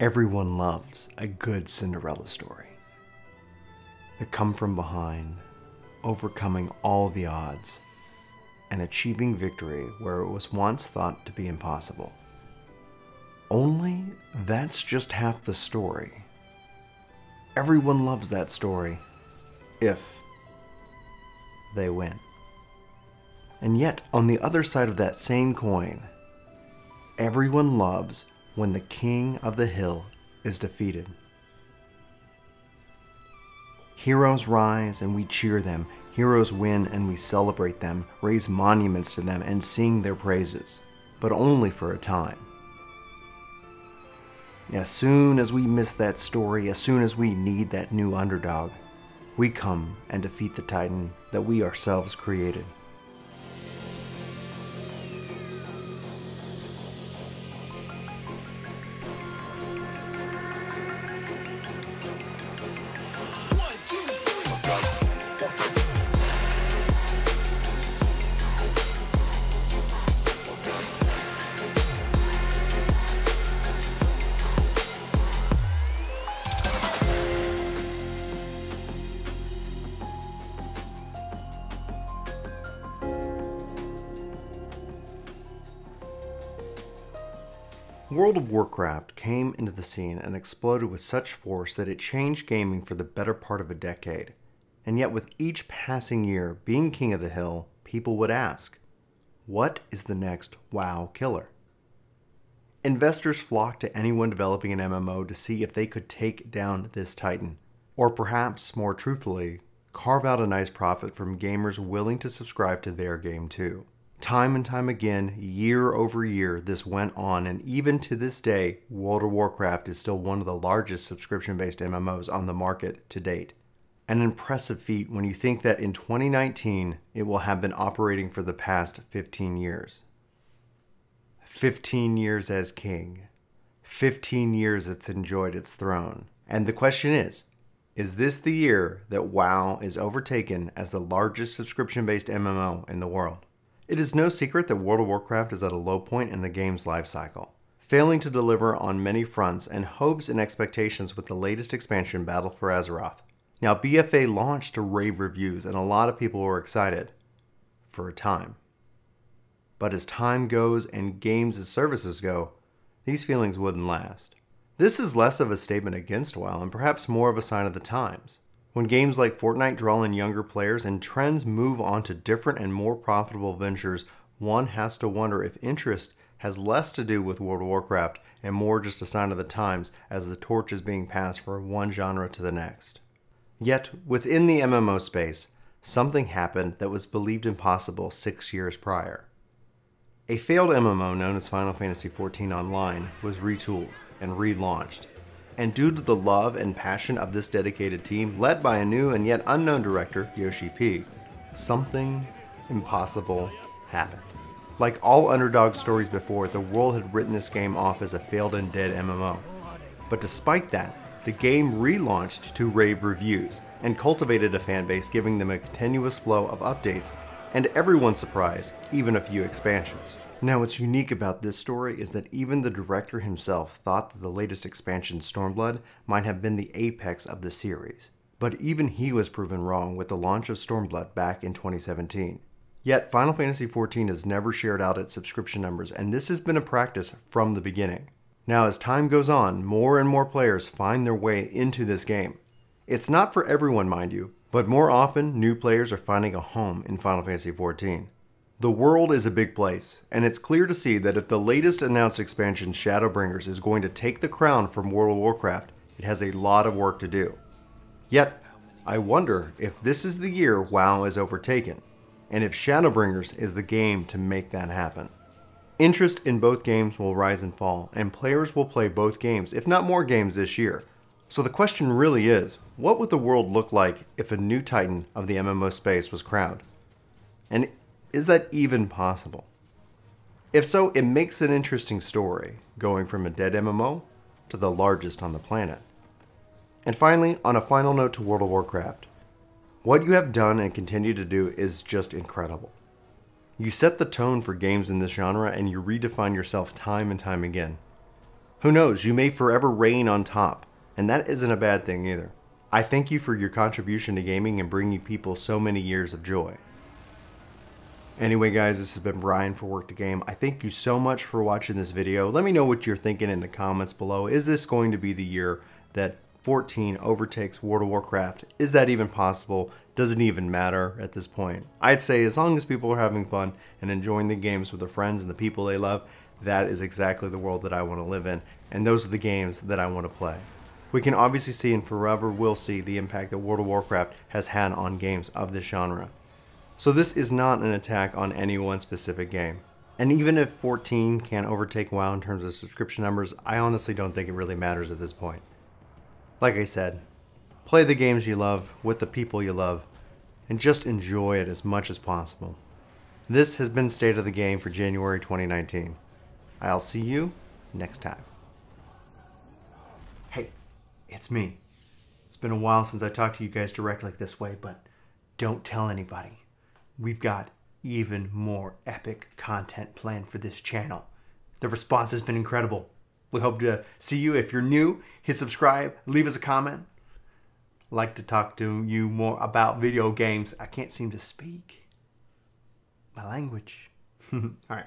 Everyone loves a good Cinderella story. The come from behind, overcoming all the odds, and achieving victory where it was once thought to be impossible. Only that's just half the story. Everyone loves that story, if they win. And yet, on the other side of that same coin, everyone loves when the king of the hill is defeated. Heroes rise and we cheer them. Heroes win and we celebrate them, raise monuments to them, and sing their praises, but only for a time. As soon as we miss that story, as soon as we need that new underdog, we come and defeat the Titan that we ourselves created. World of Warcraft came into the scene and exploded with such force that it changed gaming for the better part of a decade. And yet with each passing year being king of the hill, people would ask, what is the next WoW killer? Investors flocked to anyone developing an MMO to see if they could take down this titan, or perhaps, more truthfully, carve out a nice profit from gamers willing to subscribe to their game too. Time and time again, year over year, this went on, and even to this day, World of Warcraft is still one of the largest subscription-based MMOs on the market to date. An impressive feat when you think that in 2019, it will have been operating for the past 15 years. 15 years as king. 15 years it's enjoyed its throne. And the question is this the year that WoW is overtaken as the largest subscription-based MMO in the world? It is no secret that World of Warcraft is at a low point in the game's life cycle, failing to deliver on many fronts and hopes and expectations with the latest expansion, Battle for Azeroth. Now, BFA launched to rave reviews and a lot of people were excited for a time. But as time goes and games as services go, these feelings wouldn't last. This is less of a statement against WoW and perhaps more of a sign of the times. When games like Fortnite draw in younger players and trends move on to different and more profitable ventures, one has to wonder if interest has less to do with World of Warcraft and more just a sign of the times as the torch is being passed from one genre to the next. Yet, within the MMO space, something happened that was believed impossible 6 years prior. A failed MMO known as Final Fantasy XIV Online was retooled and relaunched. And due to the love and passion of this dedicated team, led by a new and yet unknown director, Yoshi P, something impossible happened. Like all underdog stories before, the world had written this game off as a failed and dead MMO. But despite that, the game relaunched to rave reviews and cultivated a fanbase, giving them a continuous flow of updates and, everyone's surprise, even a few expansions. Now, what's unique about this story is that even the director himself thought that the latest expansion, Stormblood, might have been the apex of the series. But even he was proven wrong with the launch of Stormblood back in 2017. Yet, Final Fantasy XIV has never shared out its subscription numbers, and this has been a practice from the beginning. Now, as time goes on, more and more players find their way into this game. It's not for everyone, mind you, but more often, new players are finding a home in Final Fantasy XIV. The world is a big place, and it's clear to see that if the latest announced expansion, Shadowbringers, is going to take the crown from World of Warcraft, it has a lot of work to do. Yet, I wonder if this is the year WoW is overtaken, and if Shadowbringers is the game to make that happen. Interest in both games will rise and fall, and players will play both games, if not more games this year. So the question really is, what would the world look like if a new titan of the MMO space was crowned? And is that even possible? If so, it makes an interesting story, going from a dead MMO to the largest on the planet. And finally, on a final note to World of Warcraft, what you have done and continue to do is just incredible. You set the tone for games in this genre and you redefine yourself time and time again. Who knows, you may forever reign on top, and that isn't a bad thing either. I thank you for your contribution to gaming and bringing people so many years of joy. Anyway guys, this has been Brian for Work To Game. I thank you so much for watching this video. Let me know what you're thinking in the comments below. Is this going to be the year that 14 overtakes World of Warcraft? Is that even possible? Does it even matter at this point? I'd say as long as people are having fun and enjoying the games with their friends and the people they love, that is exactly the world that I want to live in, and those are the games that I want to play. We can obviously see and forever will see the impact that World of Warcraft has had on games of this genre. So this is not an attack on any one specific game. And even if 14 can't overtake WoW in terms of subscription numbers, I honestly don't think it really matters at this point. Like I said, play the games you love with the people you love, and just enjoy it as much as possible. This has been State of the Game for January 2019. I'll see you next time. Hey, it's me. It's been a while since I talked to you guys directly this way, but don't tell anybody. We've got even more epic content planned for this channel. The response has been incredible. We hope to see you. If you're new, hit subscribe, leave us a comment. I'd like to talk to you more about video games. I can't seem to speak my language. All right.